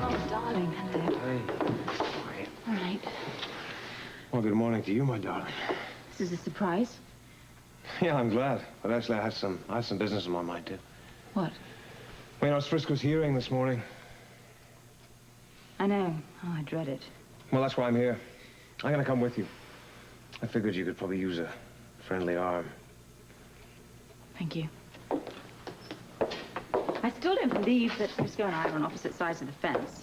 Oh, darling. Hey. All right. Well, good morning to you, my darling. This is a surprise. Yeah, I'm glad. But actually, I had some business in my mind, too. What? Well, you know, it's Frisco's hearing this morning. I know. Oh, I dread it. Well, that's why I'm here. I'm gonna come with you. I figured you could probably use a friendly arm. Thank you. I still don't believe that Frisco and I are on opposite sides of the fence.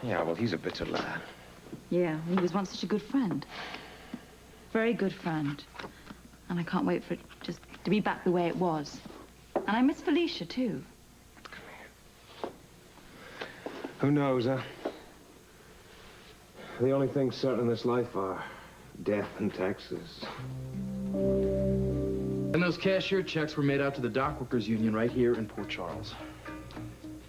Yeah, well, he's a bitter lad. Yeah, he was once such a good friend. Very good friend. And I can't wait for it just to be back the way it was. And I miss Felicia, too. Come here. Who knows, huh? The only things certain in this life are death and taxes. And those cashier checks were made out to the Dockworkers Union right here in Port Charles.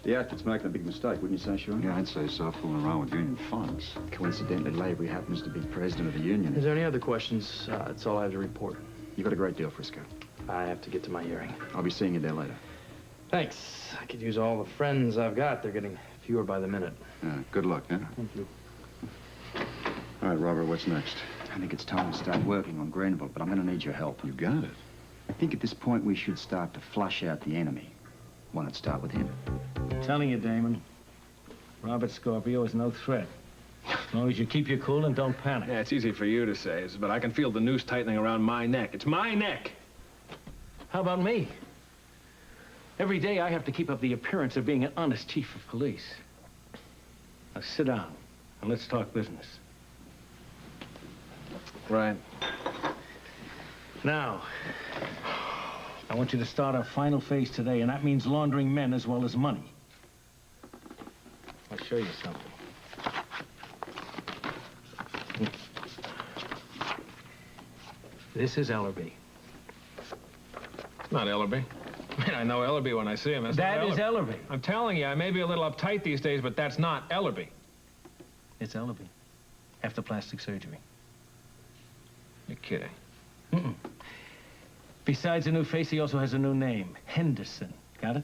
The outfit's making a big mistake, wouldn't you say, Sean? Yeah, I'd say so, fooling around with union funds. Coincidentally, Lavery happens to be president of the union. Is there any other questions? That's all I have to report. You got a great deal, Frisco. I have to get to my hearing. I'll be seeing you there later. Thanks. I could use all the friends I've got. They're getting fewer by the minute. Yeah, good luck, huh? Thank you. All right, Robert, what's next? I think it's time to start working on Grenville, but I'm going to need your help. You got it. I think at this point we should start to flush out the enemy. Why not start with him? Telling you, Damon, Robert Scorpio is no threat. As long as you keep your cool and don't panic. Yeah, it's easy for you to say, but I can feel the noose tightening around my neck. It's my neck! How about me? Every day I have to keep up the appearance of being an honest chief of police. Now sit down and let's talk business. Right. Now, I want you to start our final phase today, and that means laundering men as well as money. I'll show you something. This is Ellerby. It's not Ellerby. I mean, I know Ellerby when I see him. That is Ellerby. I'm telling you, I may be a little uptight these days, but that's not Ellerby. It's Ellerby. After plastic surgery. You're kidding. Mm-mm. Besides a new face, he also has a new name. Henderson. Got it?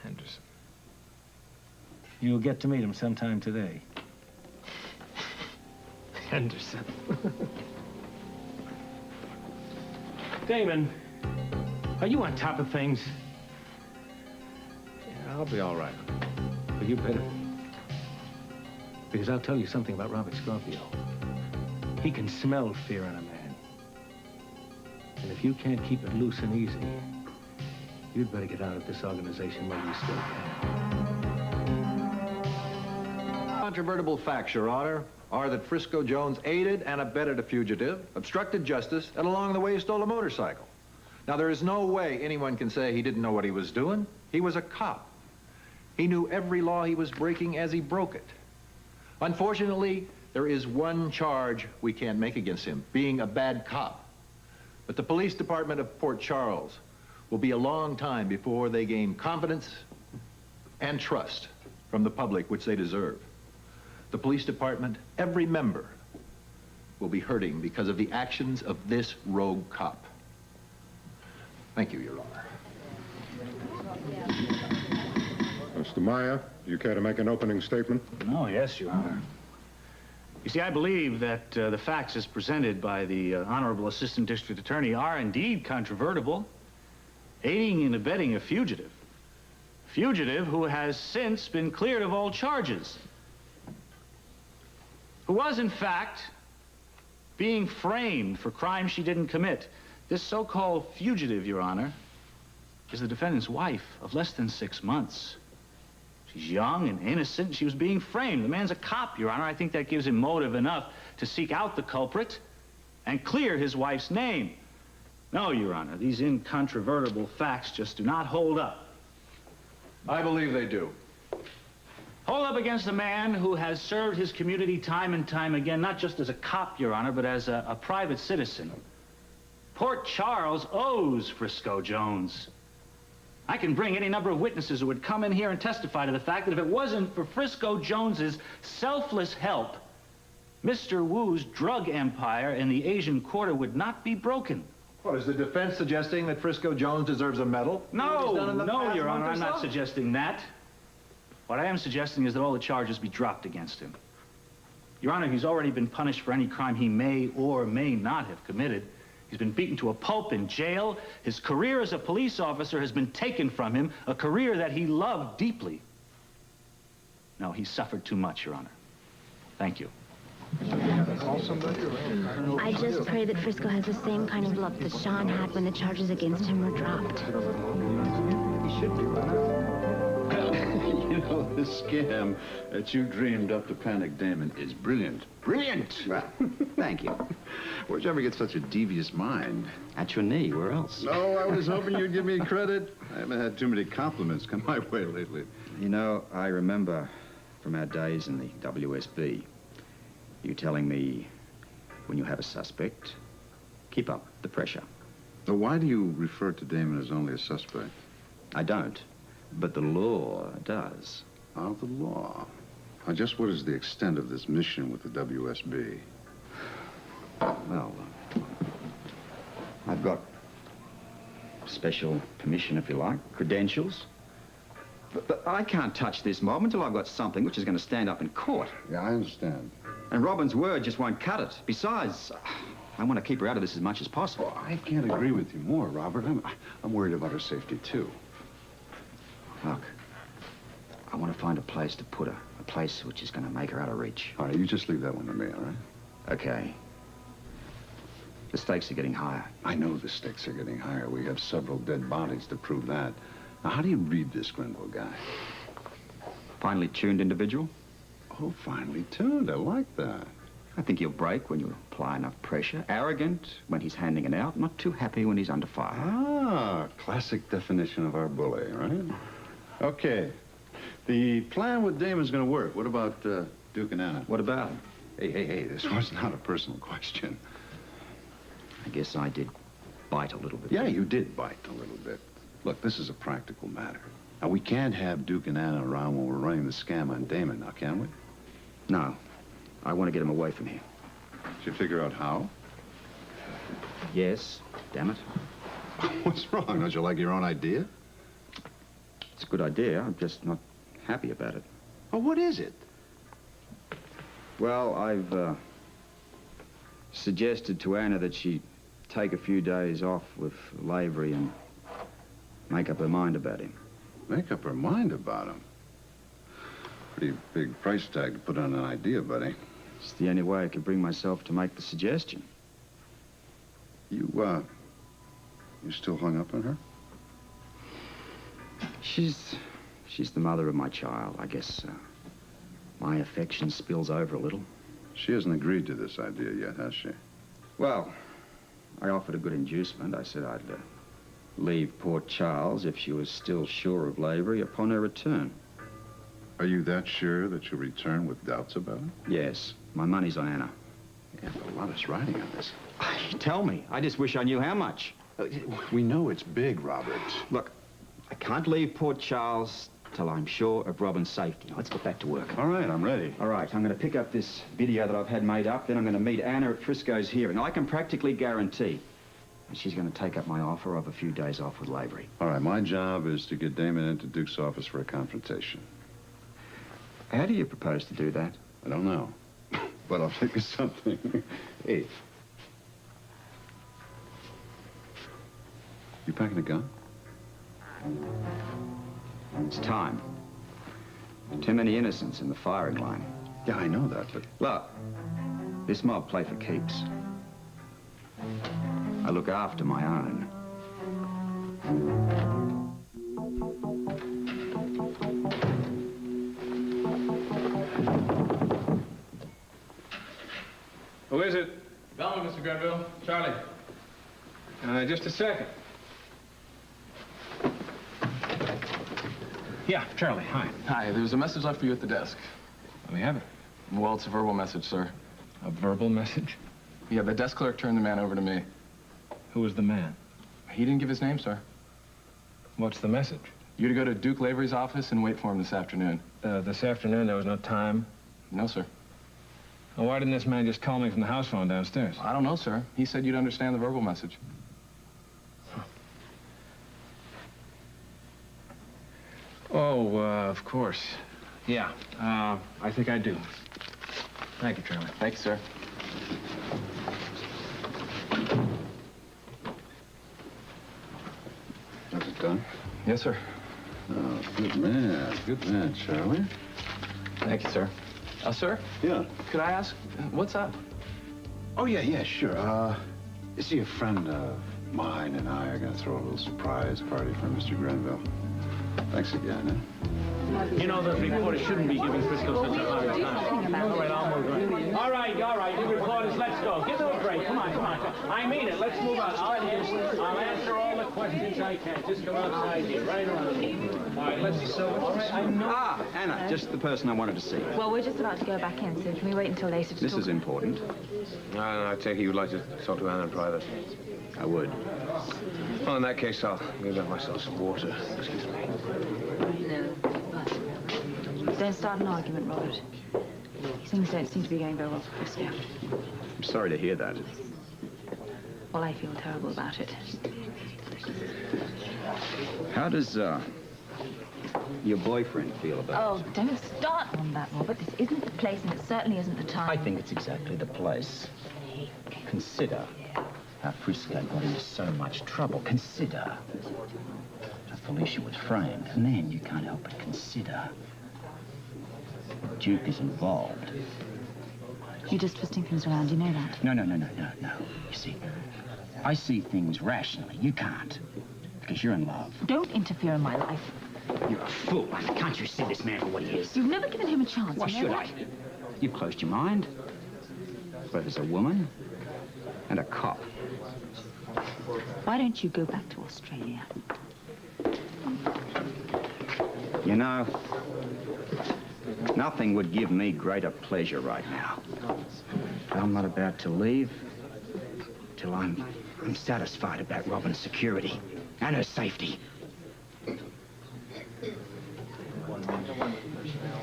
Henderson. You'll get to meet him sometime today. Henderson. Damon, are you on top of things? Yeah, I'll be all right. Well, you better be. Because I'll tell you something about Robert Scorpio. He can smell fear in a man. And if you can't keep it loose and easy, you'd better get out of this organization while you still can. Controvertible facts, Your Honor, are that Frisco Jones aided and abetted a fugitive, obstructed justice, and along the way stole a motorcycle. Now, there is no way anyone can say he didn't know what he was doing. He was a cop. He knew every law he was breaking as he broke it. Unfortunately, there is one charge we can't make against him, being a bad cop. But the police department of Port Charles will be a long time before they gain confidence and trust from the public, which they deserve. The police department, every member, will be hurting because of the actions of this rogue cop. Thank you, Your Honor. Mr. Meyer, do you care to make an opening statement? Oh, yes, Your Honor. You see, I believe that the facts as presented by the Honorable Assistant District Attorney are indeed controvertible. Aiding and abetting a fugitive. Fugitive who has since been cleared of all charges. Who was, in fact, being framed for crimes she didn't commit. This so-called fugitive, Your Honor, is the defendant's wife of less than 6 months. She's young and innocent. She was being framed. The man's a cop, Your Honor. I think that gives him motive enough to seek out the culprit and clear his wife's name. No, Your Honor, these incontrovertible facts just do not hold up. I believe they do. Hold up against a man who has served his community time and time again, not just as a cop, Your Honor, but as a private citizen. Port Charles owes Frisco Jones. I can bring any number of witnesses who would come in here and testify to the fact that if it wasn't for Frisco Jones's selfless help, Mr. Wu's drug empire in the Asian Quarter would not be broken. What, is the defense suggesting that Frisco Jones deserves a medal? No, no, Your Honor, I'm not suggesting that. What I am suggesting is that all the charges be dropped against him. Your Honor, he's already been punished for any crime he may or may not have committed. He's been beaten to a pulp in jail. His career as a police officer has been taken from him, a career that he loved deeply. No, he suffered too much, Your Honor. Thank you. I just pray that Frisco has the same kind of luck that Sean had when the charges against him were dropped. He should be, You know, this scam that you dreamed up to panic Damon is brilliant. Brilliant! Well, thank you. Where'd you ever get such a devious mind? At your knee, where else? No, I was hoping you'd give me credit. I haven't had too many compliments come my way lately. You know, I remember from our days in the WSB, you telling me when you have a suspect, keep up the pressure. So why do you refer to Damon as only a suspect? I don't, but the law does. Oh, the law. Now, just what is the extent of this mission with the WSB? Well, I've got special permission, if you like, credentials. But I can't touch this mob until I've got something which is going to stand up in court. Yeah, I understand. And Robin's word just won't cut it. Besides, I want to keep her out of this as much as possible. I can't agree with you more, Robert. I'm worried about her safety, too. Look, I want to find a place to put her. A place which is going to make her out of reach. All right, you just leave that one to me, all right? Okay. The stakes are getting higher. I know the stakes are getting higher. We have several dead bodies to prove that. Now, how do you read this Grenville guy? Finely tuned individual. Oh, finely tuned. I like that. I think he'll break when you apply enough pressure. Arrogant when he's handing it out. Not too happy when he's under fire. Ah, classic definition of our bully, right? Okay. The plan with Damon's going to work. What about Duke and Anna? What about him? Hey, this was not a personal question. I guess I did bite a little bit. Yeah, you did bite a little bit. Look, this is a practical matter. Now, we can't have Duke and Anna around when we're running the scam on Damon, now, can we? No. I want to get him away from here. Did you figure out how? Yes, damn it. What's wrong? Don't you like your own idea? It's a good idea. I'm just not happy about it. Well, what is it? Well, I've suggested to Anna that she take a few days off with Lavery and make up her mind about him. Make up her mind about him? Pretty big price tag to put on an idea, buddy. It's the only way I could bring myself to make the suggestion. You still hung up on her? She's the mother of my child. I guess my affection spills over a little. She hasn't agreed to this idea yet, has she? Well, I offered a good inducement. I said I'd leave Port Charles if she was still sure of Lavery upon her return. Are you that sure that you'll return with doubts about it? Yes. My money's on Anna. Yeah, but a lot is riding on this. Tell me. I just wish I knew how much. We know it's big, Robert. Look, I can't leave Port Charles till I'm sure of Robin's safety. Now, let's get back to work. All right, I'm ready. All right, I'm going to pick up this video that I've had made up. Then I'm going to meet Anna at Frisco's hearing. I can practically guarantee that she's going to take up my offer of a few days off with Lavery. All right, my job is to get Damon into Duke's office for a confrontation. How do you propose to do that? I don't know, but I'll think of something. Hey. You packing a gun? It's time. Too many innocents in the firing line. Yeah, I know that, but... Look, this mob play for keeps. I look after my own. Who is it? Bellman, Mr. Grenville. Charlie. Just a second. Yeah, Charlie, hi. Hi, there was a message left for you at the desk. Let me have it. Well, it's a verbal message, sir. A verbal message? Yeah, the desk clerk turned the man over to me. Who was the man? He didn't give his name, sir. What's the message? You're to go to Duke Lavery's office and wait for him this afternoon. This afternoon, there was no time? No, sir. Well, why didn't this man just call me from the house phone downstairs? I don't know, sir. He said you'd understand the verbal message. Oh, of course. Yeah, I think I do. Thank you, Charlie. Thanks, sir. Is it done? Yes, sir. Oh, good man, Charlie. Thank you, sir. Sir? Yeah. Could I ask, what's up? Oh, yeah, sure. You see, a friend of mine and I are going to throw a little surprise party for Mr. Grenville. Thanks again, You know, those reporters shouldn't be giving Frisco such a hard time. All right, I'll move on. All right, you reporters, let's go. Give them a break. Come on. I mean it. Let's move on. I'll answer all the questions I can. Just come outside here, right around. All right, let's go. All right, I know. Ah, Anna, just the person I wanted to see. Well, we're just about to go back in, so can we wait until later to This talk? is important. No, I take it you'd like to talk to Anna in private. I would. Well, in that case, I'll go get myself some water. Excuse me. Don't start an argument, Robert. Things don't seem to be going very well for Frisco. I'm sorry to hear that. Well, I feel terrible about it. How does, your boyfriend feel about it? Oh, don't start on that, Robert. This isn't the place, and it certainly isn't the time. I think it's exactly the place. Consider how Frisco got into so much trouble. Consider how Felicia was framed. And then you can't help but consider Duke is involved. You're just twisting things around, you know that? No. You see, I see things rationally. You can't, because you're in love. Don't interfere in my life. You're a fool. Can't you see this man for what he is? You've never given him a chance. Why should I? You've closed your mind. But there's a woman and a cop. Why don't you go back to Australia? You know, nothing would give me greater pleasure right now. But I'm not about to leave till I'm satisfied about Robin's security and her safety.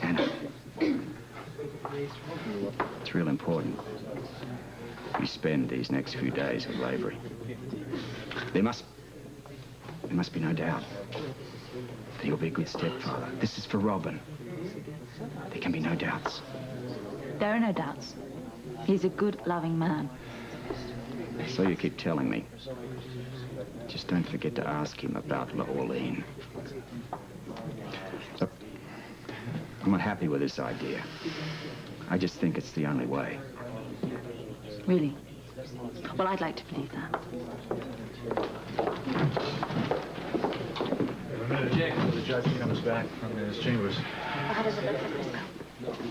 Anna, it's real important you spend these next few days with Lavery. There must be no doubt that you'll be a good stepfather. This is for Robin. There can be no doubts. There are no doubts. He's a good, loving man. So you keep telling me. Just don't forget to ask him about Orlean. Look, I'm not happy with this idea. I just think it's the only way. Really? Well, I'd like to believe that. Jake, the judge comes back from his chambers. How does it look for Frisco?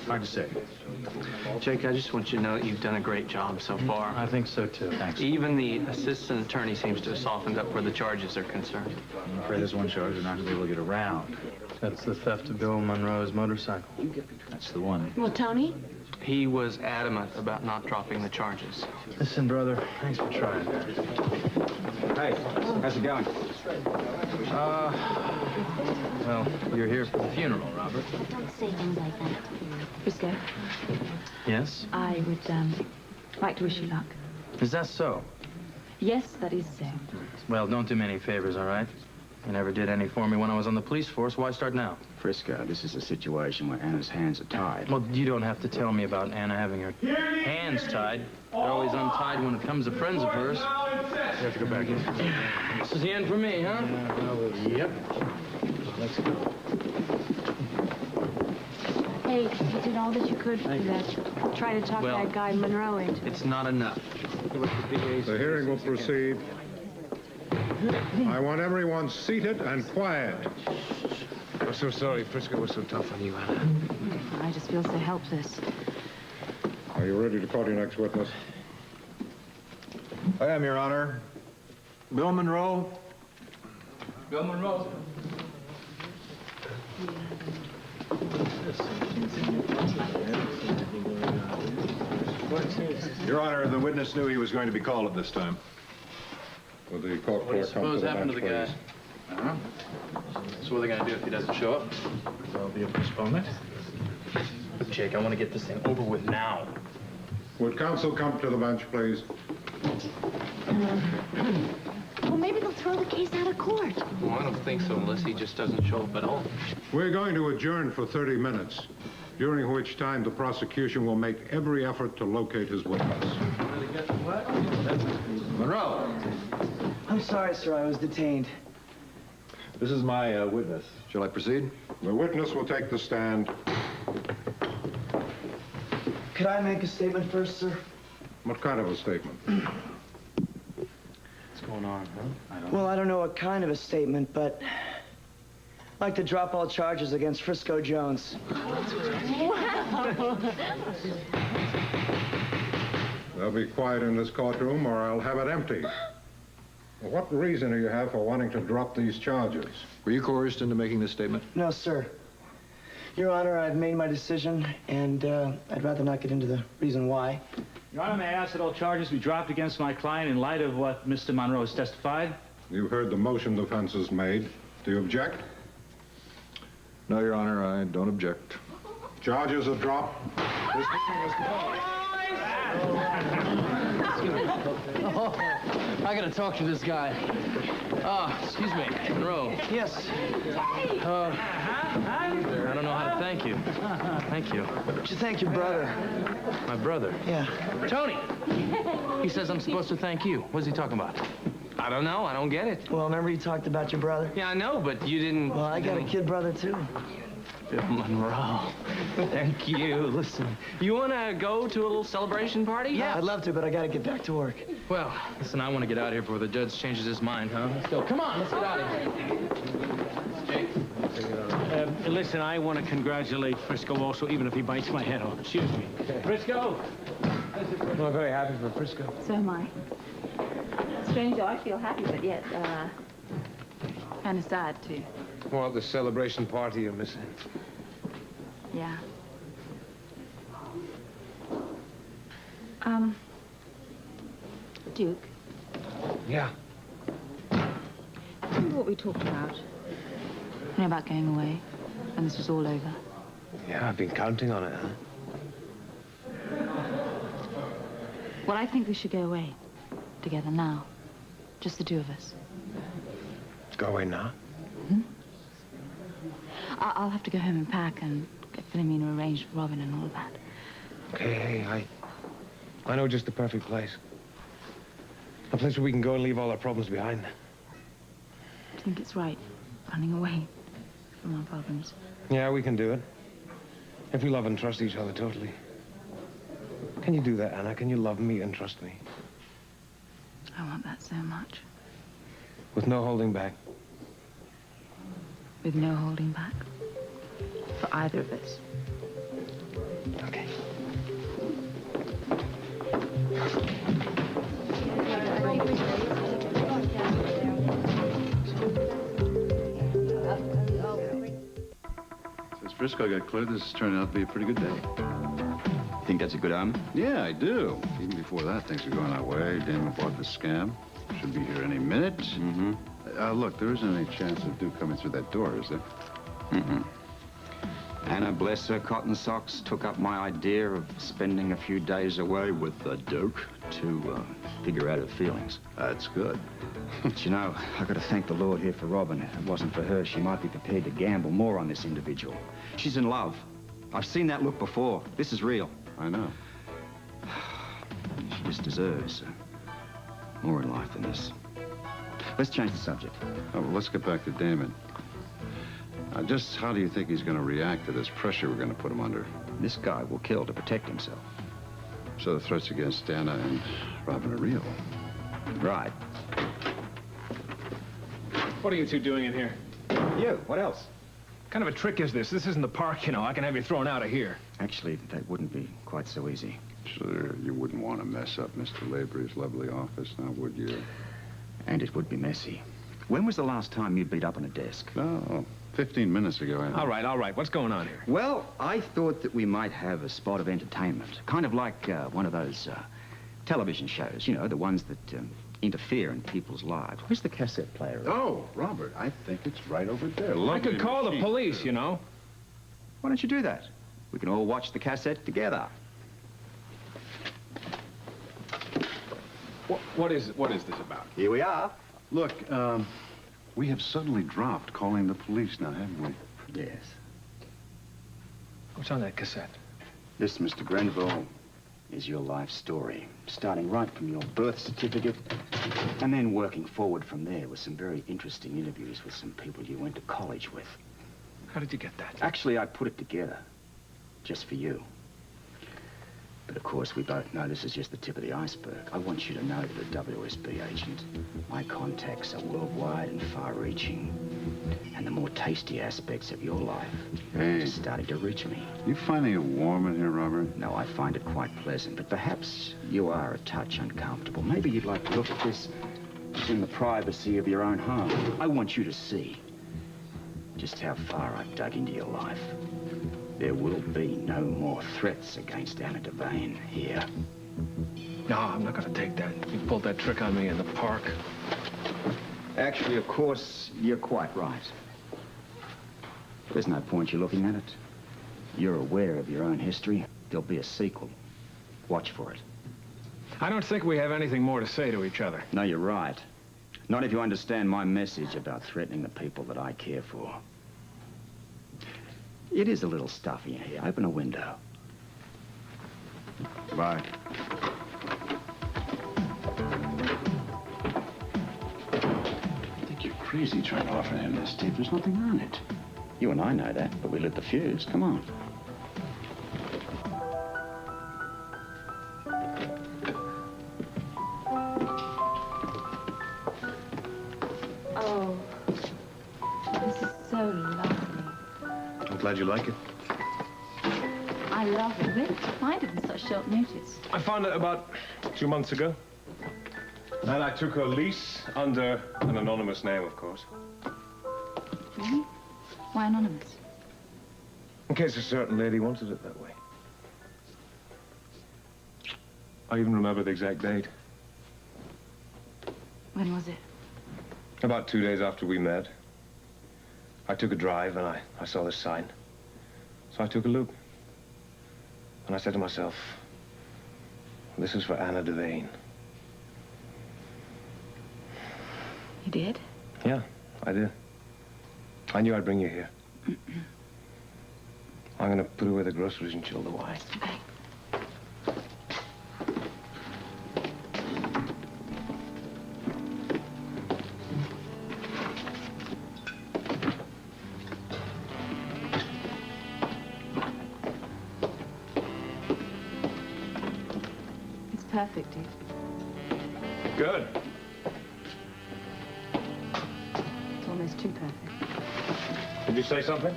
Hard to say. Jake, I just want you to know that you've done a great job so far. I think so, too. Thanks. Even the assistant attorney seems to have softened up where the charges are concerned. I'm afraid there's one charge we're not going to be able to get around. That's the theft of Bill Monroe's motorcycle. That's the one. Well, Tony? He was adamant about not dropping the charges. Listen, brother, thanks for trying. Hey, how's it going? Well, you're here for the funeral, Robert. Don't say things like that. Frisco, Yes? I would, like to wish you luck. Is that so? Yes, that is so. Well, don't do me any favors, all right? You never did any for me when I was on the police force. Why start now? Frisco, this is a situation where Anna's hands are tied. Well, you don't have to tell me about Anna having her hands tied. They're always untied when it comes to friends of hers. You have to go back in. This is the end for me, huh? Yep. Let's go. Hey, you did all that you could for that. Try to talk that guy Monroe into it. It's not enough. The hearing will proceed. I want everyone seated and quiet. I'm so sorry Frisco was so tough on you, Anna. I just feel so helpless. Are you ready to call your next witness? I am, Your Honor. Bill Monroe. Bill Monroe. Your Honor, the witness knew he was going to be called at this time. Will the court What do you clerk come to suppose the happened to bench, the guy? please? I don't know. So what are they going to do if he doesn't show up? There'll be a postponement. Look, Jake, I want to get this thing over with now. Would counsel come to the bench, please? Well, maybe they'll throw the case out of court. Well, I don't think so unless he just doesn't show up at all. We're going to adjourn for 30 minutes, during which time the prosecution will make every effort to locate his witness. Monroe. I'm sorry, sir. I was detained. This is my witness. Shall I proceed? The witness will take the stand. Could I make a statement first, sir? What kind of a statement? What's going on, huh? Well, I don't know what kind of a statement, but I'd like to drop all charges against Frisco Jones. They'll be quiet in this courtroom or I'll have it empty. What reason do you have for wanting to drop these charges? Were you coerced into making this statement? No, sir. Your Honor, I've made my decision, and I'd rather not get into the reason why. Your Honor, may I ask that all charges be dropped against my client in light of what Mr. Monroe has testified? You heard the motion the defense has made. Do you object? No, Your Honor, I don't object. Charges are dropped. This I gotta talk to this guy. Excuse me, Monroe. Yes. I don't know how to thank you. Thank you. You should thank your brother. My brother? Yeah. Tony! He says I'm supposed to thank you. What's he talking about? I don't know. I don't get it. Well, remember you talked about your brother? Yeah, I know, but you didn't... Well, I got a kid brother, too. Bill Monroe. Thank you. Listen, you want to go to a little celebration party? Yeah. I'd love to, but I got to get back to work. Well, listen, I want to get out of here before the judge changes his mind, huh? Let's go. Come on, let's get out of here. Jake. Listen, I want to congratulate Frisco also, even if he bites my head off. Excuse me. Frisco! I'm very happy for Frisco. So am I. Strange though, I feel happy, but yet, kind of sad, too. Well, the celebration party you're missing. Yeah. Duke. Yeah. Remember what we talked about? You know, about going away, when this was all over. Yeah, I've been counting on it, huh? Well, I think we should go away. Together now. Just the two of us. Go away now? Hmm? I'll have to go home and pack and get Philomena arranged for Robin and all that. Hey, I know just the perfect place. A place where we can go and leave all our problems behind. Do you think it's right, running away from our problems? Yeah, we can do it. If we love and trust each other totally. Can you do that, Anna? Can you love me and trust me? I want that so much. With no holding back. With no holding back. For either of us. Okay. Since Frisco got cleared, this is turning out to be a pretty good day. Think that's a good omen? Yeah, I do. Even before that, things are going our way. Damon bought the scam. Should be here any minute. Mm-hmm. Look, there isn't any chance of Duke coming through that door, is there? Mm-hmm. Anna, bless her cotton socks, took up my idea of spending a few days away with the Duke to figure out her feelings. That's good. But you know, I've got to thank the Lord here for Robin. If it wasn't for her, she might be prepared to gamble more on this individual. She's in love. I've seen that look before. This is real. I know. She just deserves more in life than this. Let's change the subject. Oh, well, let's get back to Damon. Just how do you think he's going to react to this pressure we're going to put him under? This guy will kill to protect himself. So the threats against Anna and Robin are real. Right. What are you two doing in here? You, what else? What kind of a trick is this? This isn't the park, you know. I can have you thrown out of here. Actually, that wouldn't be quite so easy. Sure, you wouldn't want to mess up Mr. Lavery's lovely office, now would you? And it would be messy. When was the last time you beat up on a desk? Oh, 15 minutes ago, I think. All right. What's going on here? Well, I thought that we might have a spot of entertainment. Kind of like one of those television shows, you know, the ones that interfere in people's lives. Where's the cassette player? Oh, Robert, I think it's right over there. I could call the police, you know. Why don't you do that? We can all watch the cassette together. What is this about? Here we are. Look, we have suddenly dropped calling the police now, haven't we? Yes. What's on that cassette? This, Mr. Grenville, is your life story, starting right from your birth certificate and then working forward from there with some very interesting interviews with some people you went to college with. How did you get that? Actually, I put it together just for you. But of course, we both know this is just the tip of the iceberg. I want you to know that a WSB agent, my contacts are worldwide and far-reaching. And the more tasty aspects of your life are starting to reach me. You finding it warm in here, Robert? No, I find it quite pleasant, but perhaps you are a touch uncomfortable. Maybe you'd like to look at this in the privacy of your own home. I want you to see just how far I've dug into your life. There will be no more threats against Anna Devane here. No, I'm not going to take that. You pulled that trick on me in the park. Actually, of course, you're quite right. There's no point you looking at it. You're aware of your own history. There'll be a sequel. Watch for it. I don't think we have anything more to say to each other. No, you're right. Not if you understand my message about threatening the people that I care for. It is a little stuffy in here. Open a window. Bye. I think you're crazy trying to offer him this tape. There's nothing on it. You and I know that, but we lit the fuse. Come on. Oh, this is so lovely. I'm glad you like it. I love it. Where did you find it in such short notice? I found it about 2 months ago. And I took a lease under an anonymous name, of course. Really? Why anonymous? In case a certain lady wanted it that way. I even remember the exact date. When was it? About 2 days after we met. I took a drive and I saw this sign. So I took a look. And I said to myself, this is for Anna Devane. You did? Yeah, I did. I knew I'd bring you here. I'm gonna put away the groceries and chill the wine. Okay. It's perfect, dude. Good. It's almost too perfect. Did you say something?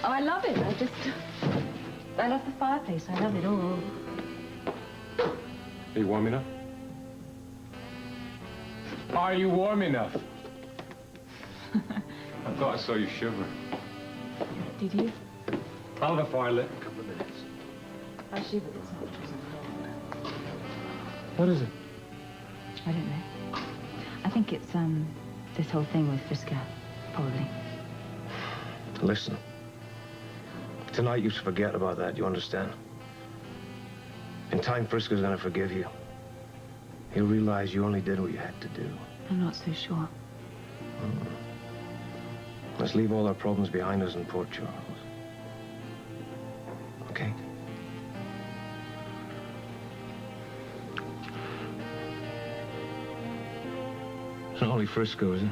Oh, I love it. I love the fireplace. I love it all. Are you warm enough? Are you warm enough? I thought I saw you shiver. Did you? I'll have a fire lit in a couple of minutes. I shivered. It's not just What is it? I don't know. I think it's, this whole thing with Frisco, probably. Listen. Tonight you should forget about that, you understand? In time, Frisco's gonna forgive you. He'll realize you only did what you had to do. I'm not so sure. Let's leave all our problems behind us in Port Charles. Okay? It's not only Frisco, is it?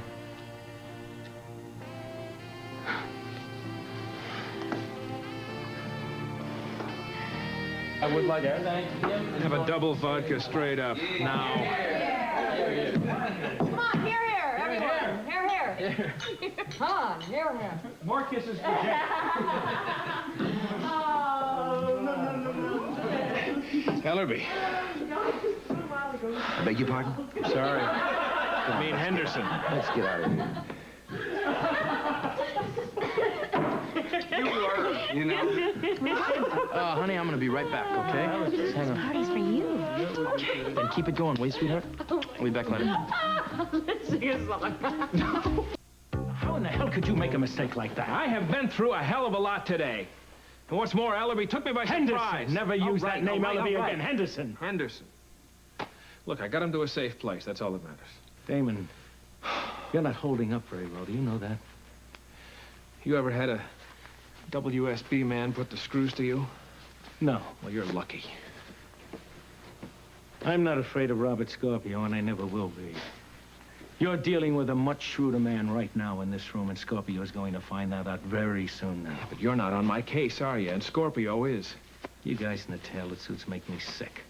I would like to have a double vodka straight up now. Come on, here, everyone. Here. Come on, here. More kisses for Jack. Oh, no. Ellerby. I beg your pardon? Sorry. I mean Henderson. Let's get out of here. You know. Honey, I'm gonna be right back, okay? Just hang on. Party's for you. Then keep it going, will you, sweetheart? I'll be back later. Let's sing a song. How in the hell could you make a mistake like that? I have been through a hell of a lot today. And what's more, Ellerby took me by surprise. Henderson. Never use that name, Ellerby, again. Henderson. Henderson. Look, I got him to a safe place. That's all that matters. Damon, you're not holding up very well. Do you know that? You ever had a WSB man put the screws to you? No. Well, you're lucky. I'm not afraid of Robert Scorpio, and I never will be. You're dealing with a much shrewder man right now in this room, and Scorpio's going to find that out very soon now. Yeah, but you're not on my case, are you? And Scorpio is. You guys in the tailored suits make me sick.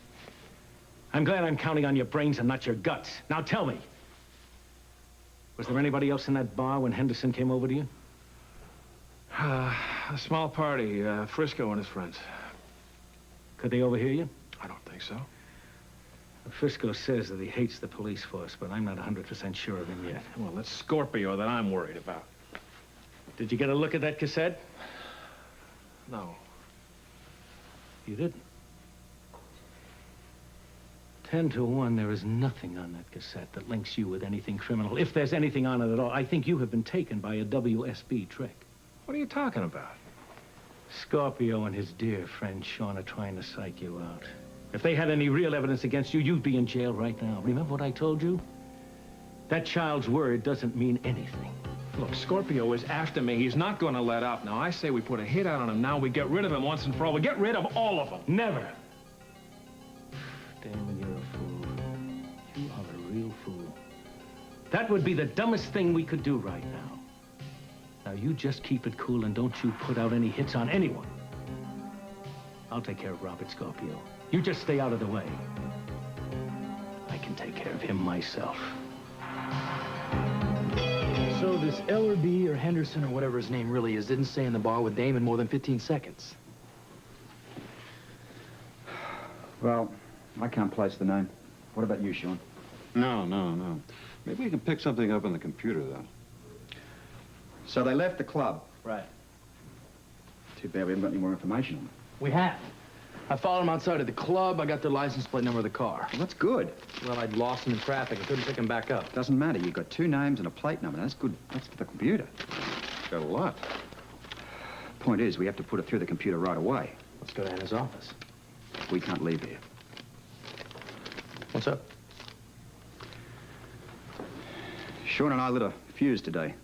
I'm glad I'm counting on your brains and not your guts. Now tell me, was there anybody else in that bar when Henderson came over to you? A small party, Frisco and his friends. Could they overhear you? I don't think so. Frisco says that he hates the police force, but I'm not 100% sure of him yet. Well, it's Scorpio that I'm worried about. Did you get a look at that cassette? No. You didn't? 10 to 1, there is nothing on that cassette that links you with anything criminal. If there's anything on it at all, I think you have been taken by a WSB trick. What are you talking about? Scorpio and his dear friend Sean are trying to psych you out. If they had any real evidence against you, you'd be in jail right now. Remember what I told you? That child's word doesn't mean anything. Look, Scorpio is after me. He's not going to let up. Now, I say we put a hit out on him now. We get rid of him once and for all. We get rid of all of them. Never. Damon, you're a fool. You are a real fool. That would be the dumbest thing we could do right now. Now, you just keep it cool and don't you put out any hits on anyone. I'll take care of Robert Scorpio. You just stay out of the way. I can take care of him myself. So this Ellerby or Henderson or whatever his name really is didn't stay in the bar with Damon more than 15 seconds. Well, I can't place the name. What about you, Sean? No. Maybe we can pick something up on the computer, though. So they left the club. Right. Too bad we haven't got any more information on them. We have. I followed them outside of the club. I got their license plate number of the car. Well, that's good. Well, I'd lost them in traffic. I couldn't pick them back up. Doesn't matter. You've got 2 names and a plate number. That's good. That's for the computer. Got a lot. Point is, we have to put it through the computer right away. Let's go to Anna's office. We can't leave here. What's up? Sean and I lit a fuse today.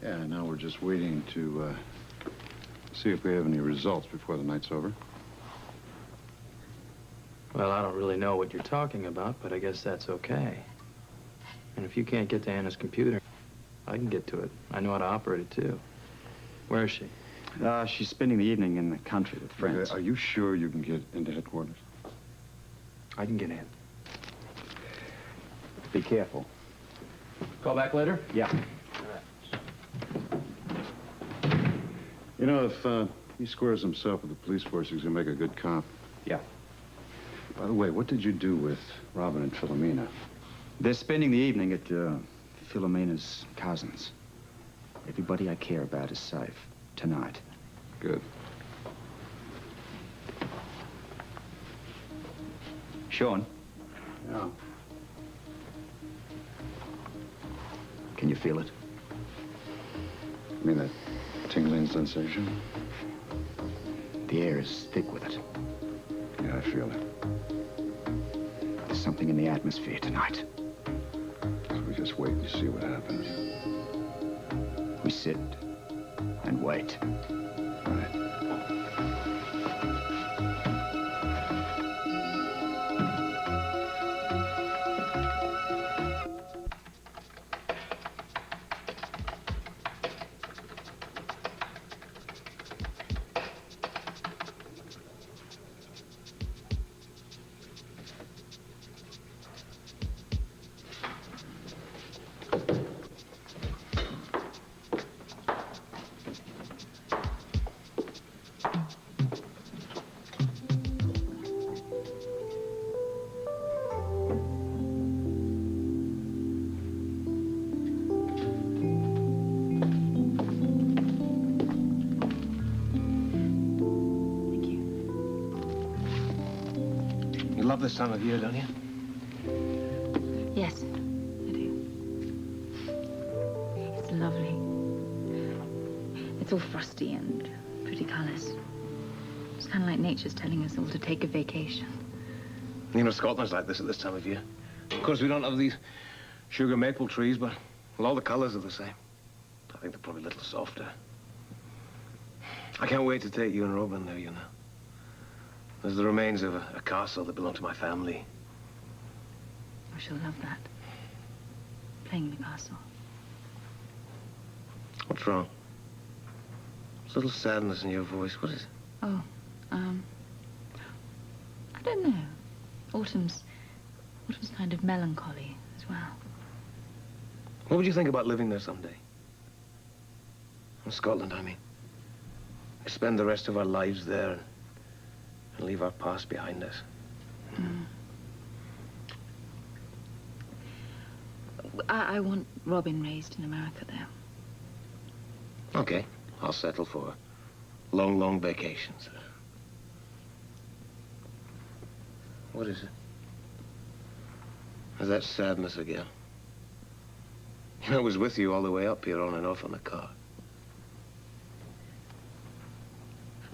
Yeah, now we're just waiting to see if we have any results before the night's over. Well, I don't really know what you're talking about, but I guess that's okay. And if you can't get to Anna's computer, I can get to it. I know how to operate it, too. Where is she? She's spending the evening in the country with friends. Are you sure you can get into headquarters? I can get in. Be careful. Call back later? Yeah. You know, if he squares himself with the police force, he's gonna make a good cop. Yeah. By the way, what did you do with Robin and Philomena? They're spending the evening at Philomena's cousin's. Everybody I care about is safe tonight. Good. Sean? Yeah. Can you feel it? You mean that tingling sensation? The air is thick with it. Yeah, I feel it. There's something in the atmosphere tonight. So we just wait and see what happens. We sit and wait. Right. You love this time of year, don't you? Yes, I do. It's lovely. It's all frosty and pretty colors. It's kind of like nature's telling us all to take a vacation. You know, Scotland's like this at this time of year. Of course, we don't have these sugar maple trees, but well, all the colors are the same. I think they're probably a little softer. I can't wait to take you and Robin there, you know. There's the remains of a castle that belonged to my family. Oh, she'll love that. Playing in the castle. What's wrong? There's a little sadness in your voice. What is it? Oh, I don't know. Autumn's kind of melancholy as well. What would you think about living there someday? In Scotland, I mean. We spend the rest of our lives there and leave our past behind us. I want Robin raised in America there. Okay, I'll settle for long, long vacations. What is it? Is that sadness again? You know, I was with you all the way up here on and off on the car.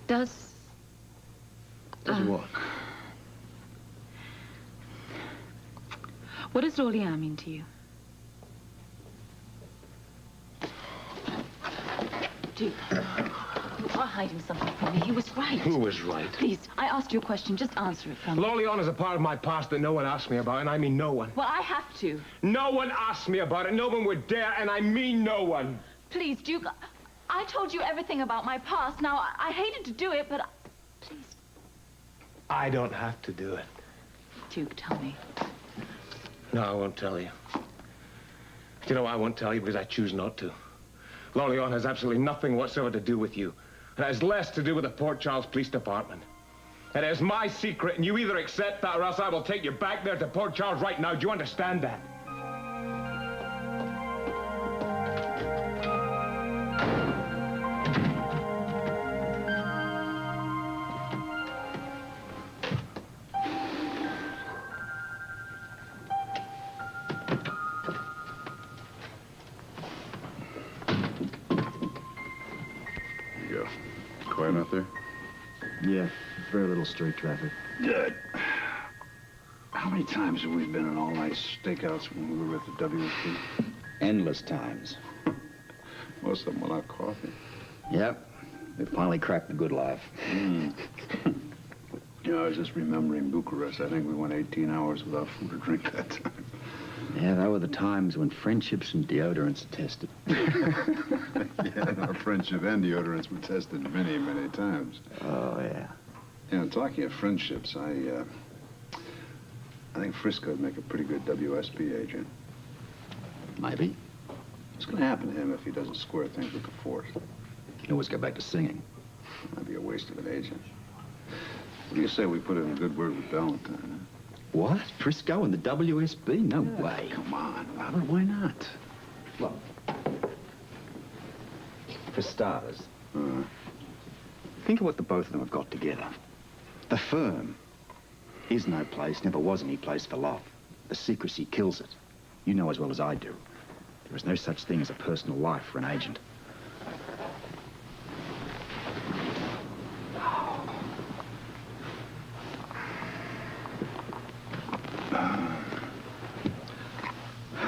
Does what? What does Orleans mean to you? Duke, you are hiding something from me. He was right. Who was right? Please, I asked you a question. Just answer it for me. Lorleon is a part of my past that no one asked me about, and I mean no one. Well, I have to. No one asked me about it. No one would dare, and I mean no one. Please, Duke, I told you everything about my past. Now, I hated to do it, but please. I don't have to do it. Duke, tell me. No, I won't tell you. You know, I won't tell you because I choose not to. Lorleon has absolutely nothing whatsoever to do with you. It has less to do with the Port Charles Police Department. It is my secret, and you either accept that or else I will take you back there to Port Charles right now. Do you understand that? Quiet out there? Yeah, very little street traffic. Good. How many times have we been in all-night stakeouts when we were at the WSB? Endless times. Most of them without coffee. Yep. We finally cracked the good life. You know, I was just remembering Bucharest. I think we went 18 hours without food or drink that time. Yeah, that were the times when friendships and deodorants are tested. Yeah, our friendship and deodorants were tested many, many times. Oh, yeah. You know, talking of friendships, I think Frisco would make a pretty good WSB agent. Maybe. What's going to happen to him if he doesn't square things with the force? You can always go back to singing. That'd be a waste of an agent. What do you say we put in a good word with Valentine, huh? What? Frisco and the WSB? No way. Come on, Robert, why not? Look. For starters, think of what the both of them have got together. The firm is no place, never was any place for love. The secrecy kills it. You know as well as I do. There is no such thing as a personal life for an agent.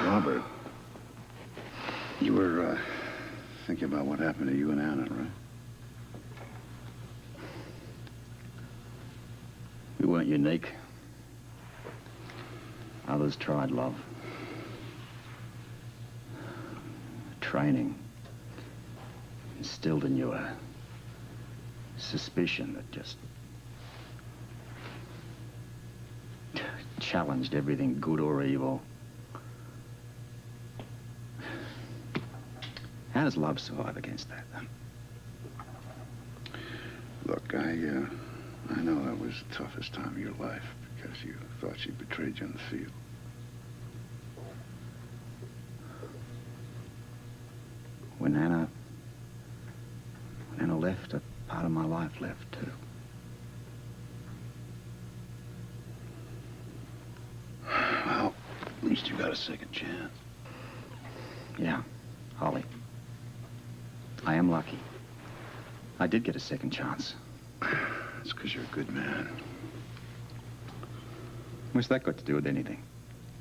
Robert, you were thinking about what happened to you and Anna, right? We weren't unique. Others tried love. Training instilled in you a suspicion that just challenged everything good or evil. How does love survive against that, then? Look, I know that was the toughest time of your life because you thought she betrayed you in the field. When Anna left, a part of my life left, too. Well, at least you got a second chance. Yeah, Holly. I am lucky. I did get a second chance. It's because you're a good man. What's that got to do with anything?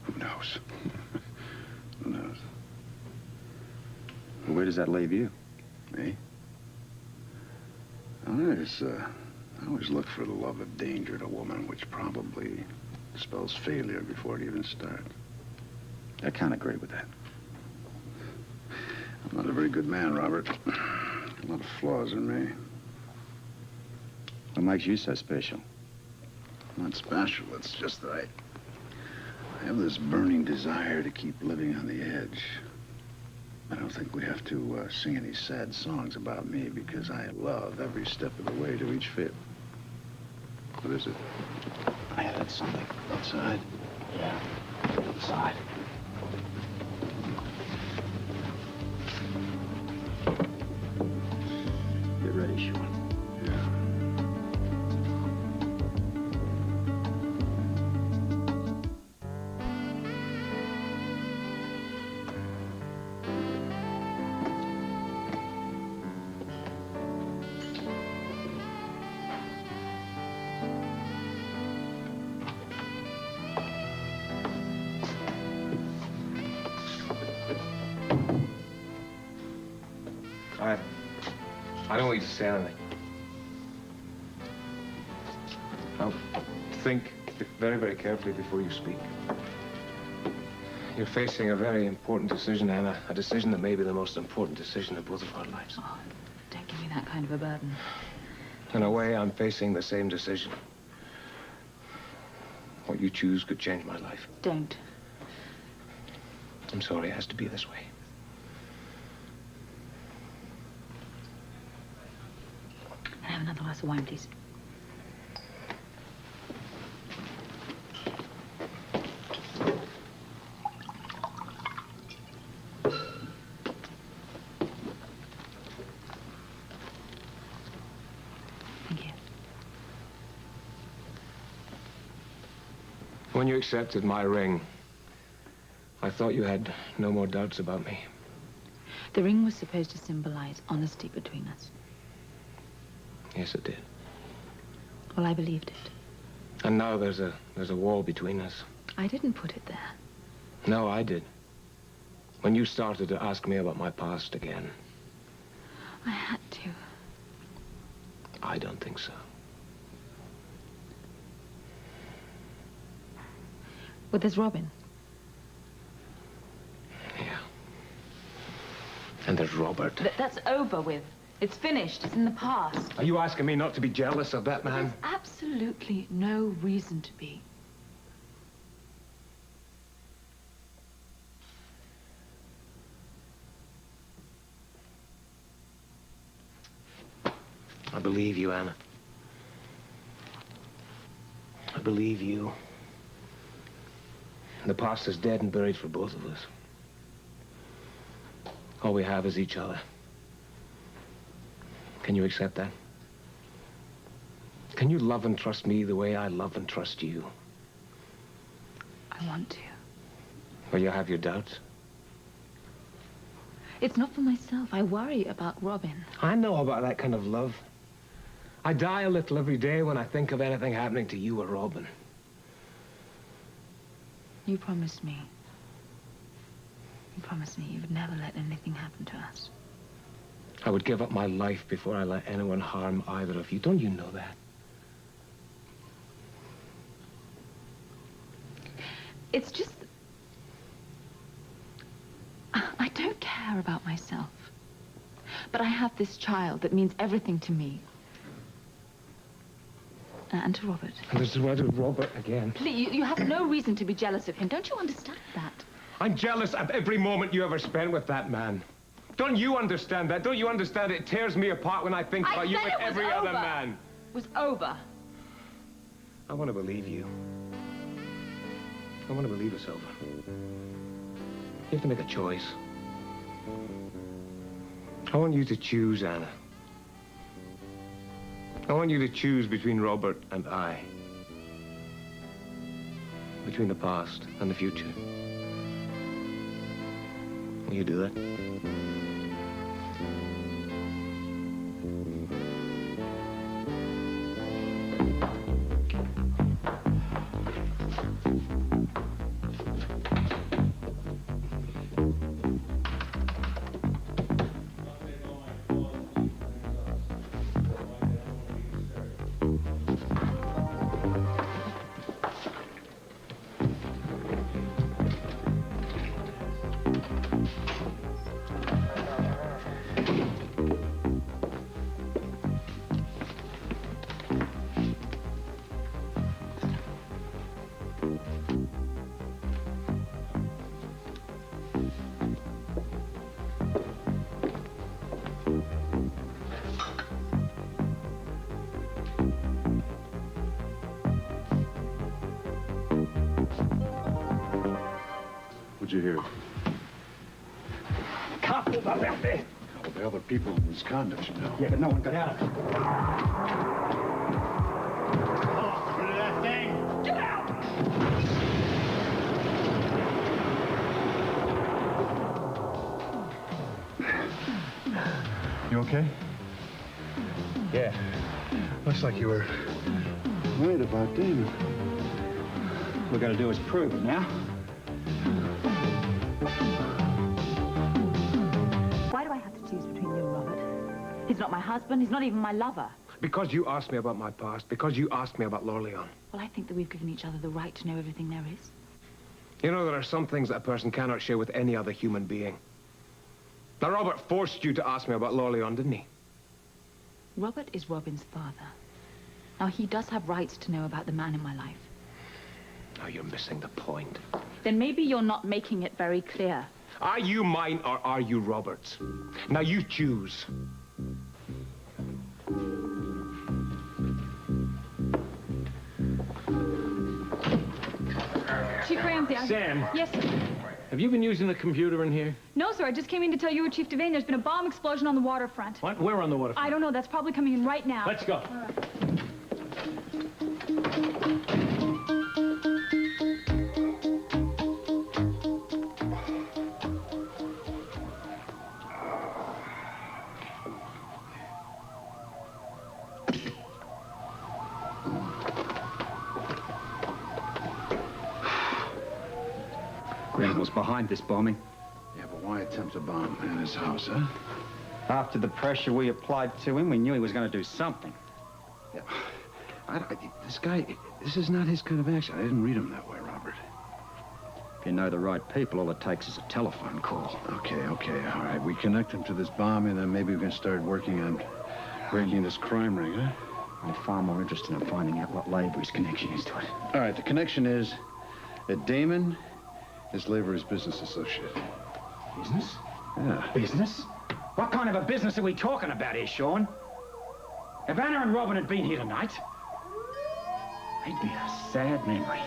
Who knows? Who knows? Well, where does that leave you? Me? I always look for the love of danger in a woman, which probably spells failure before it even starts. I can't agree with that. I'm not a very good man, Robert. A lot of flaws in me. What makes you so special? Not special, it's just that I have this burning desire to keep living on the edge. I don't think we have to sing any sad songs about me because I love every step of the way to each fit. What is it? I heard something. Outside? Yeah, outside. Get ready, Sean. I don't want you to say anything. Now, think very, very carefully before you speak. You're facing a very important decision, Anna. A decision that may be the most important decision of both of our lives. Oh, don't give me that kind of a burden. In a way, I'm facing the same decision. What you choose could change my life. Don't. I'm sorry it has to be this way. Can I have another glass of wine, please? Thank you. When you accepted my ring, I thought you had no more doubts about me. The ring was supposed to symbolize honesty between us. Yes, it did. Well, I believed it. And now there's a wall between us. I didn't put it there. No, I did. When you started to ask me about my past again. I had to. I don't think so. Well, there's Robin. Yeah. And there's Robert. That's over with. It's finished. It's in the past. Are you asking me not to be jealous of that man? There's absolutely no reason to be. I believe you, Anna. I believe you. The past is dead and buried for both of us. All we have is each other. Can you accept that? Can you love and trust me the way I love and trust you? I want to. Well, you have your doubts. It's not for myself. I worry about Robin. I know about that kind of love. I die a little every day when I think of anything happening to you or Robin. You promised me. You promised me you would never let anything happen to us. I would give up my life before I let anyone harm either of you. Don't you know that? It's just... I don't care about myself. But I have this child that means everything to me. And to Robert. And this is where to Robert again. Please, you have no reason to be jealous of him. Don't you understand that? I'm jealous of every moment you ever spent with that man. Don't you understand that? Don't you understand it tears me apart when I think about you with every other man? It was over. I want to believe you. I want to believe it's over. You have to make a choice. I want you to choose, Anna. I want you to choose between Robert and I. Between the past and the future. Will you do that? you hear? Careful about that there. Well, the other people in his conduct, you know. Yeah, but no one got out. Rid of that thing. Get out! You okay? Yeah. Looks like you were... Right about Damon. All we got to do is prove it now. Why do I have to choose between you and Robert? He's not my husband. He's not even my lover. Because you asked me about my past. Because you asked me about Lorleon. Well, I think that we've given each other the right to know everything there is. You know, there are some things that a person cannot share with any other human being. Now, Robert forced you to ask me about Lorleon, didn't he? Robert is Robin's father. Now, he does have rights to know about the man in my life. Now, you're missing the point. Then maybe you're not making it very clear. Are you mine or are you Robert's? Now, you choose. Chief Ramsey, Sam. Yes, sir. Have you been using the computer in here? No, sir, I just came in to tell you, Chief Devane, there's been a bomb explosion on the waterfront. What? Where on the waterfront? I don't know. That's probably coming in right now. Let's go. All right. Grenville's behind this bombing. Yeah, but why attempt a bomb in his house, huh? After the pressure we applied to him, we knew he was going to do something. Yeah. This guy, this is not his kind of action. I didn't read him that way, Robert. If you know the right people, all it takes is a telephone call. Okay, all right. We connect him to this bomb, and then maybe we can start working on breaking this crime ring, huh? I'm far more interested in finding out what Lavery's connection is to it. All right, the connection is that Damon is Lavery's business associate. Business? Yeah. Business? What kind of a business are we talking about here, Sean? If Anna and Robin had been here tonight, they'd be a sad memory.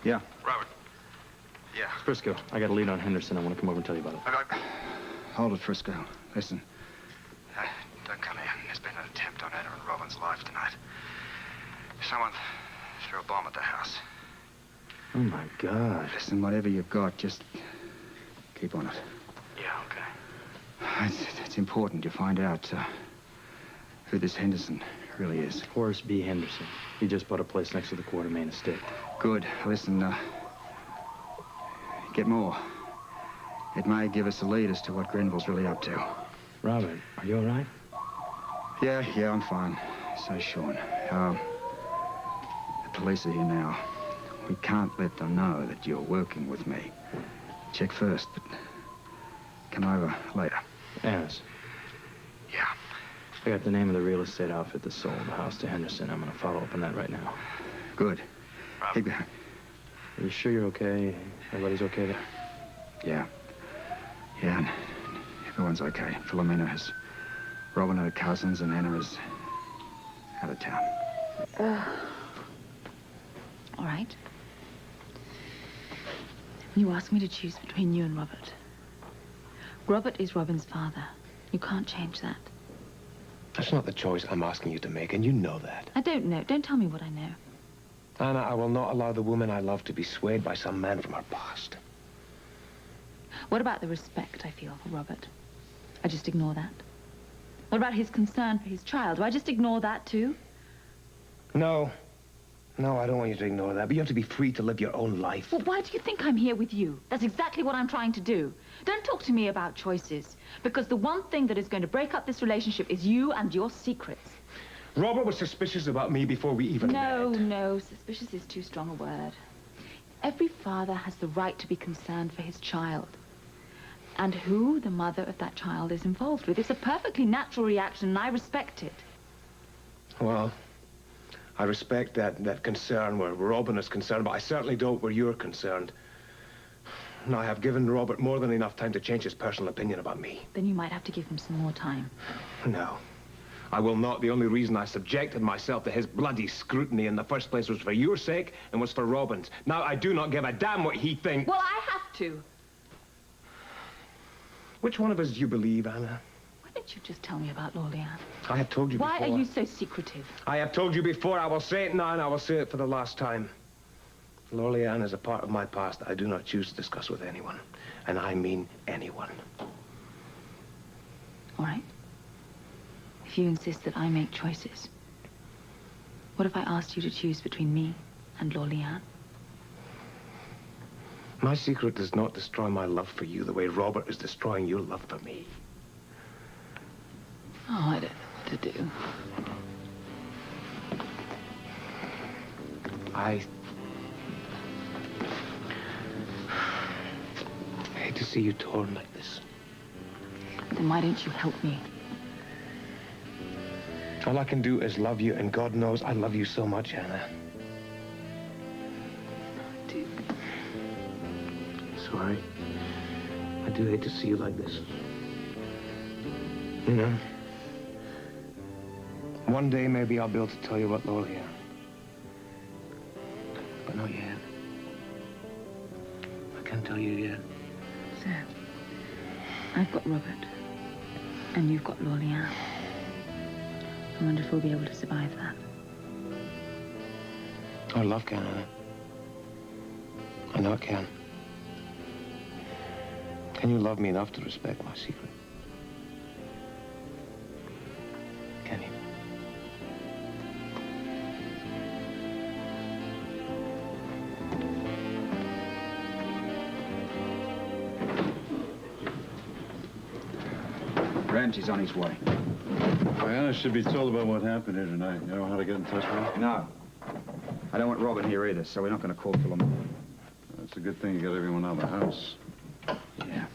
Yeah. Robert. Yeah. Frisco, I got a lead on Henderson. I want to come over and tell you about it. Hold it, Frisco. Listen. Don't come in. There's been an attempt on Anna and Robin's life tonight. Someone threw a bomb at the house. Oh, my God. Listen, whatever you've got, just keep on it. Yeah, okay. It's important you find out who this Henderson really is. Horace B. Henderson. He just bought a place next to the Quartermain estate. Good. Listen, get more. It may give us a lead as to what Grenville's really up to. Robert, are you all right? Yeah, I'm fine. So, Sean, the police are here now. We can't let them know that you're working with me. Check first, but come over later. Anna's. Yeah. I got the name of the real estate outfit that sold the house to Henderson. I'm going to follow up on that right now. Good. Hey, are you sure you're okay? Everybody's okay there? Yeah. Yeah, everyone's okay. Philomena has Robin and her cousins, and Anna is out of town. All right. You asked me to choose between you and Robert. Robert is Robin's father. You can't change that. That's not the choice I'm asking you to make, and you know that. I don't know. Don't tell me what I know. Anna, I will not allow the woman I love to be swayed by some man from her past. What about the respect I feel for Robert? I just ignore that. What about his concern for his child? Do I just ignore that too? No. No, I don't want you to ignore that, but you have to be free to live your own life. Well, why do you think I'm here with you? That's exactly what I'm trying to do. Don't talk to me about choices, because the one thing that is going to break up this relationship is you and your secrets. Robert was suspicious about me before we even met. No, suspicious is too strong a word. Every father has the right to be concerned for his child. And who the mother of that child is involved with. It's a perfectly natural reaction, and I respect it. Well, I respect that concern where Robin is concerned, but I certainly don't where you're concerned. And I have given Robert more than enough time to change his personal opinion about me. Then you might have to give him some more time. No. I will not. The only reason I subjected myself to his bloody scrutiny in the first place was for your sake and was for Robin's. Now, I do not give a damn what he thinks. Well, I have to. Which one of us do you believe, Anna? Why don't you just tell me about Lorleanne? I have told you before. Why are you so secretive? I have told you before. I will say it now, and I will say it for the last time. Lorleanne is a part of my past that I do not choose to discuss with anyone. And I mean anyone. All right. If you insist that I make choices, what if I asked you to choose between me and Lorleanne? My secret does not destroy my love for you the way Robert is destroying your love for me. Oh, I don't know what to do. I hate to see you torn like this. Then why don't you help me? All I can do is love you, and God knows I love you so much, Anna. Duke. Sorry. I do hate to see you like this. You know, one day maybe I'll be able to tell you about Lorleanne. But not yet. I can't tell you yet. So, I've got Robert, and you've got Lorleanne. I wonder if we'll be able to survive that. Our love can, Anna. I know it can. Can you love me enough to respect my secret? Can you? Ramsey's on his way. Diana should be told about what happened here tonight. You know how to get in touch with her? No. I don't want Robin here either, so we're not going to call till the morning. It's a good thing you got everyone out of the house. Yeah.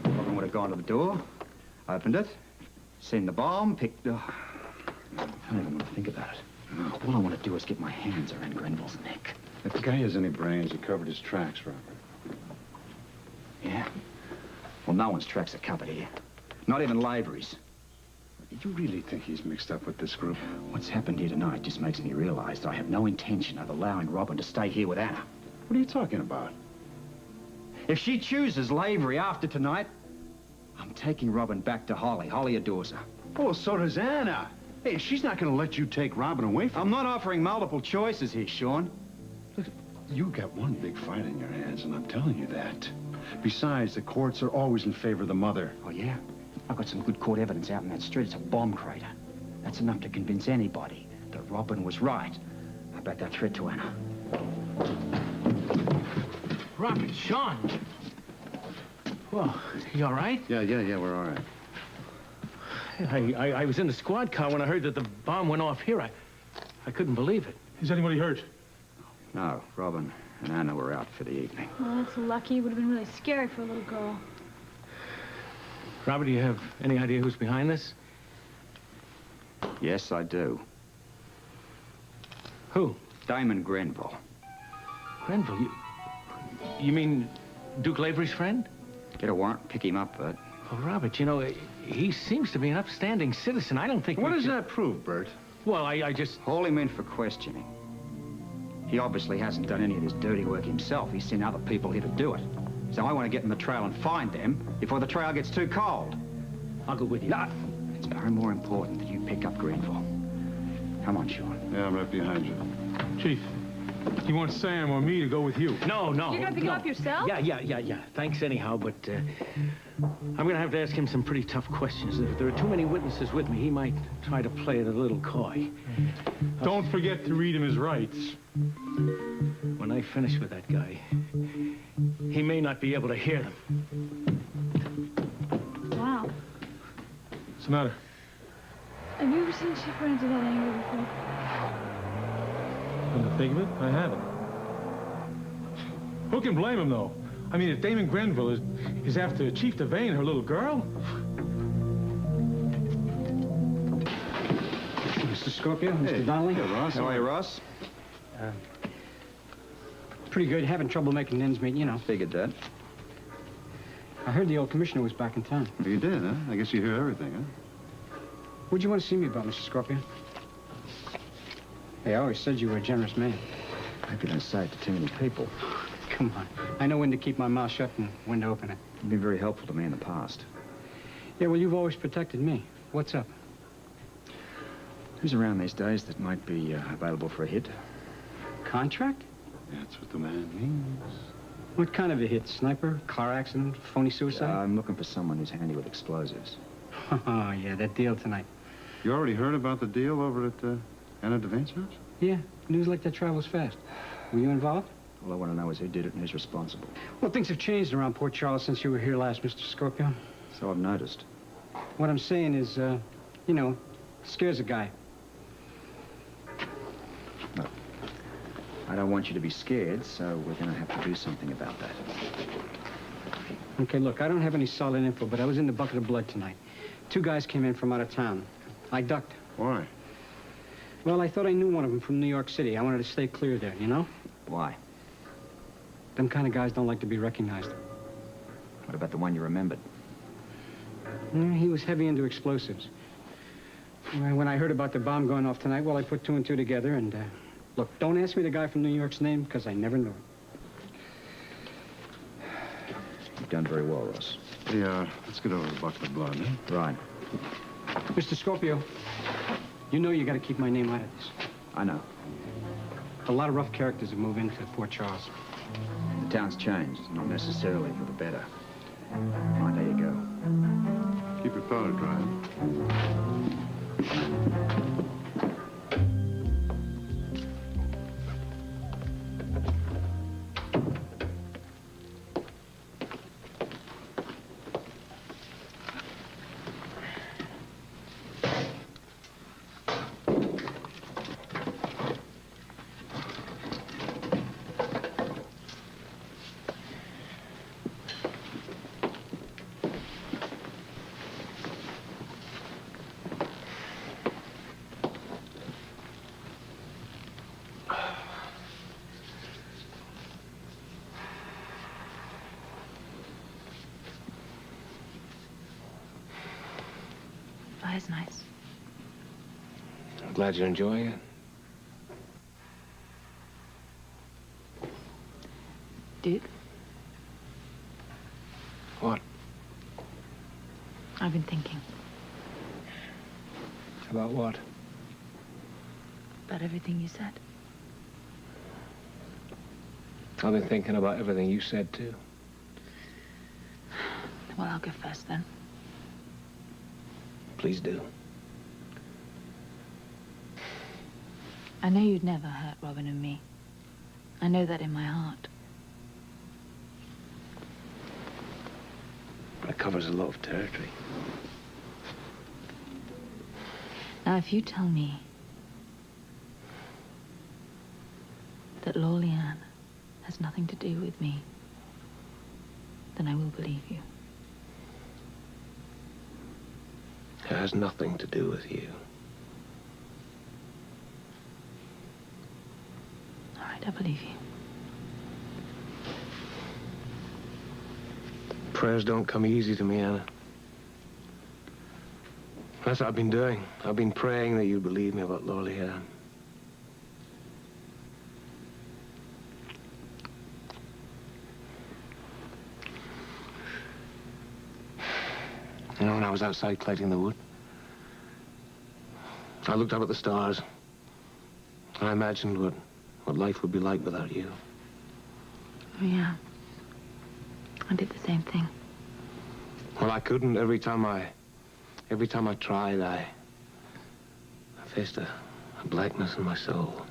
Robin would have gone to the door, opened it, seen the bomb, picked... I don't even want to think about it. All I want to do is get my hands around Grenville's neck. If the guy has any brains, he covered his tracks, Robert. Yeah? Well, no one's tracks are covered here. Not even Lavery's. You really think he's mixed up with this group? What's happened here tonight just makes me realize that I have no intention of allowing Robin to stay here with Anna. What are you talking about? If she chooses Lavery after tonight, I'm taking Robin back to Holly. Holly adores her. Oh, so does Anna. Hey, she's not going to let you take Robin away from I'm not offering multiple choices here, Sean. Look, you got one big fight in your hands, and I'm telling you that. Besides, the courts are always in favor of the mother. Oh, yeah? I've got some good court evidence out in that street. It's a bomb crater. That's enough to convince anybody that Robin was right about that threat to Anna. Robert, Sean. Well, you all right? Yeah, we're all right. I was in the squad car when I heard that the bomb went off here. I couldn't believe it. Is anybody hurt? No, Robin and Anna were out for the evening. Well, that's lucky. It would have been really scary for a little girl. Robert, do you have any idea who's behind this? Yes, I do. Who? Damon Grenville. Grenville? You mean Duke Lavery's friend? Get a warrant, pick him up, Bert. Well, Robert, you know, he seems to be an upstanding citizen. I don't think What does that prove, Bert? Well, I just... Haul him in for questioning. He obviously hasn't done any of this dirty work himself. He's seen other people here to do it. So I want to get in the trail and find them before the trail gets too cold. I'll go with you. No, it's far more important that you pick up Grenville. Come on, Sean. Yeah, I'm right behind you. Chief, you want Sam or me to go with you? No, no. You're gonna pick it up yourself? Yeah. Thanks anyhow, but I'm gonna have to ask him some pretty tough questions. If there are too many witnesses with me, he might try to play it a little coy. Don't forget to read him his rights. When I finish with that guy, he may not be able to hear them. Wow. What's the matter? Have you ever seen Chief Renzo that angry before? Come to think of it, I haven't. Who can blame him, though? I mean, if Damon Grenville is after Chief Devane, her little girl? Mr. Scorpio, Mr. Donnelly. Hey, Ross. How are you, Ross? Pretty good. Having trouble making ends meet, you know. Figured that. I heard the old commissioner was back in town. You did, huh? I guess you hear everything, huh? What'd you want to see me about, Mr. Scorpio? Hey, I always said you were a generous man. I hope you don't say it to too many people. Come on. I know when to keep my mouth shut and when to open it. You've been very helpful to me in the past. Yeah, well, you've always protected me. What's up? Who's around these days that might be available for a hit? Contract? That's what the man means. What kind of a hit? Sniper? Car accident? Phony suicide? I'm looking for someone who's handy with explosives. Oh, yeah, that deal tonight. You already heard about the deal over at Anna Devane's house? Yeah, news like that travels fast. Were you involved? All I want to know is who did it and who's responsible. Well, things have changed around Port Charles since you were here last, Mr. Scorpio. So I've noticed. What I'm saying is, you know, scares a guy. Look, I don't want you to be scared, so we're going to have to do something about that. Okay, look, I don't have any solid info, but I was in the bucket of blood tonight. 2 guys came in from out of town. I ducked. Why? Well, I thought I knew one of them from New York City. I wanted to stay clear there, you know? Why? Them kind of guys don't like to be recognized. What about the one you remembered? He was heavy into explosives. When I heard about the bomb going off tonight, well, I put 2 and 2 together, and, look, don't ask me the guy from New York's name, because I never knew it. You've done very well, Ross. Yeah, let's get over the bucket of blood, huh? Right. Mr. Scorpio, you know you got to keep my name out of this. I know. A lot of rough characters have moved into Port Charles. The town's changed, not necessarily for the better. Right, there you go. Keep your powder dry. Fire's nice. I'm glad you're enjoying it. Duke? What? I've been thinking About what? about everything you said. I've been thinking about everything you said, too. Well, I'll go first then. Please do. I know you'd never hurt Robin and me. I know that in my heart. That covers a lot of territory. Now, if you tell me that Lorleanne has nothing to do with me, then I will believe you. It has nothing to do with you. All right, I believe you. Prayers don't come easy to me, Anna. That's what I've been doing. I've been praying that you believe me about Lorleanne. You know, when I was outside collecting the wood, I looked up at the stars, and I imagined what what life would be like without you. Oh, yeah. I did the same thing. Well, I couldn't. Every time I tried, I faced a blackness in my soul.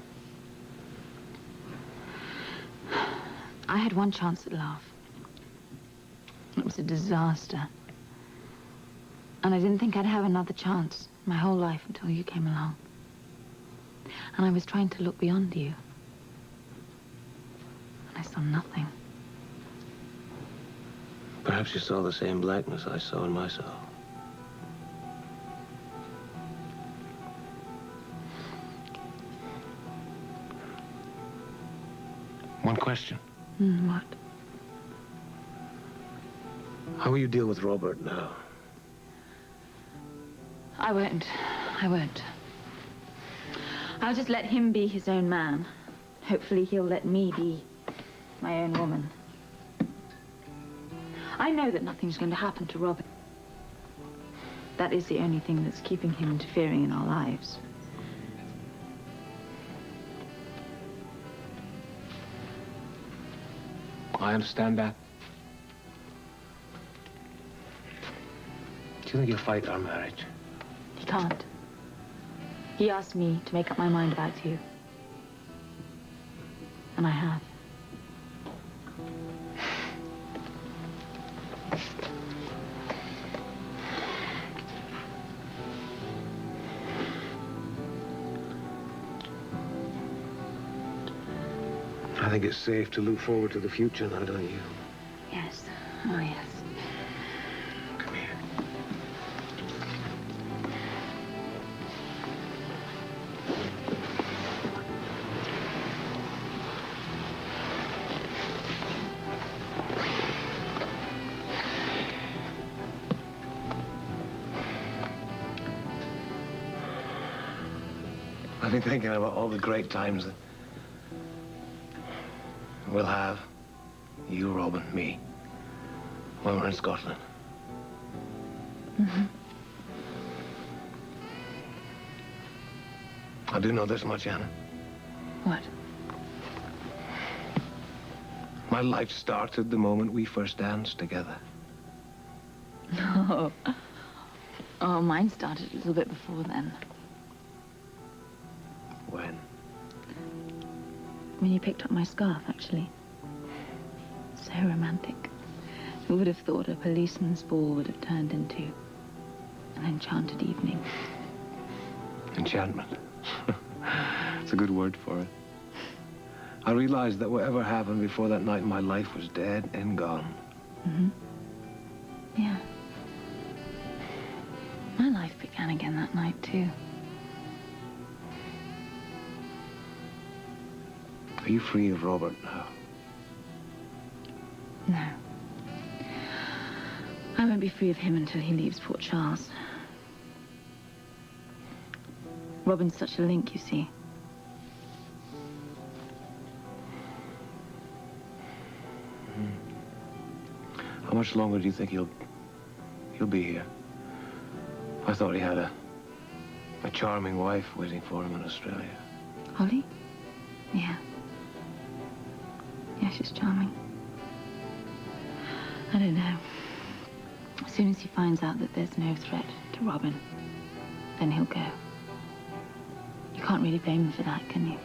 I had one chance at love. It was a disaster. And I didn't think I'd have another chance my whole life until you came along. And I was trying to look beyond you. And I saw nothing. Perhaps you saw the same blackness I saw in my soul. One question. What? How will you deal with Robert now? I won't. I'll just let him be his own man. Hopefully he'll let me be my own woman. I know that nothing's going to happen to Robert. That is the only thing that's keeping him interfering in our lives. I understand that. Do you think he'll fight our marriage? He can't. He asked me to make up my mind about you. And I have. I think it's safe to look forward to the future now, don't you? Yes. Oh, yes. Come here. I've been thinking about all the great times that we'll have, you, Robin, me, when we're in Scotland. Mm-hmm. I do know this much, Anna. What? My life started the moment we first danced together. No. Oh, mine started a little bit before then. When? When you picked up my scarf, actually. So romantic. Who would have thought a policeman's ball would have turned into an enchanted evening? Enchantment. It's a good word for it. I realized that whatever happened before that night, my life was dead and gone. Mm-hmm. Yeah. My life began again that night, too. Are you free of Robert now? No. I won't be free of him until he leaves Port Charles. Robin's such a link, you see. How much longer do you think he'll be here? I thought he had a charming wife waiting for him in Australia. Holly? Yeah. Yeah, she's charming. I don't know. As soon as he finds out that there's no threat to Robin, then he'll go. You can't really blame him for that, can you?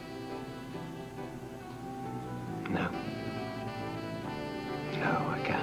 No. No, I can't.